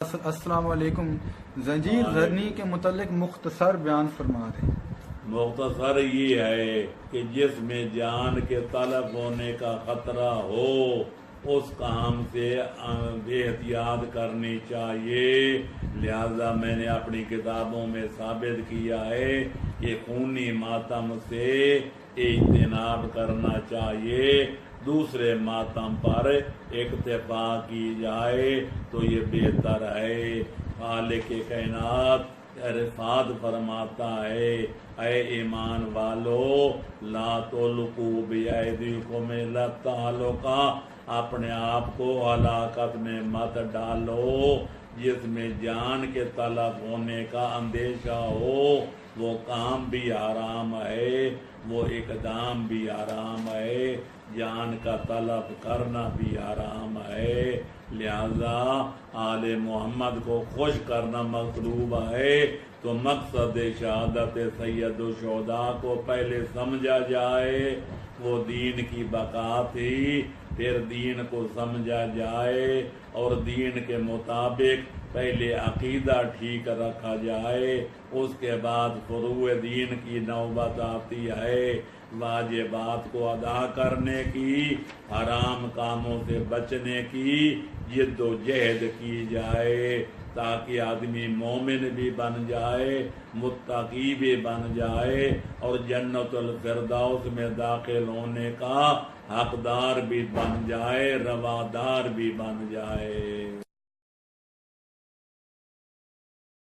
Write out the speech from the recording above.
السلام علیکم. زنجیر زنی کے متعلق مختصر بیان فرما دیں. مختصر یہ ہے کہ جس میں جان کے طلب ہونے کا خطرہ ہو اس کام سے بے احتیاط کرنی چاہیے. لہذا میں نے اپنی کتابوں میں ثابت کیا ہے کہ خونی ماتم سے اجتناب کرنا چاہیے. دوسرے ماتم پر اکتفا کی جائے تو یہ بہتر ہے. خالق کائنات ارشاد فرماتا ہے اے ایمان والو لا تلقوا بایدیکم الی التہلک، اپنے آپ کو ہلاکت میں مت ڈالو. جس میں جان کے طلب ہونے کا اندیشہ ہو وہ کام بھی حرام ہے، وہ اقدام بھی حرام ہے، جان کا طلب کرنا بھی حرام ہے. لہذا آل محمد کو خوش کرنا مطلوب ہے تو مقصد شہادت سید الشہداء کو پہلے سمجھا جائے. وہ دین کی بقا تھی، پھر دین کو سمجھا جائے اور دین کے مطابق پہلے عقیدہ ٹھیک رکھا جائے. اس کے بعد فروغ دین کی نوبت آتی ہے. واجبات کو ادا کرنے کی، حرام کاموں سے بچنے کی جد و جہد کی جائے تاکہ آدمی مومن بھی بن جائے، متقی بھی بن جائے اور جنت الفردوس میں داخل ہونے کا حقدار بھی بن جائے، روادار بھی بن جائے.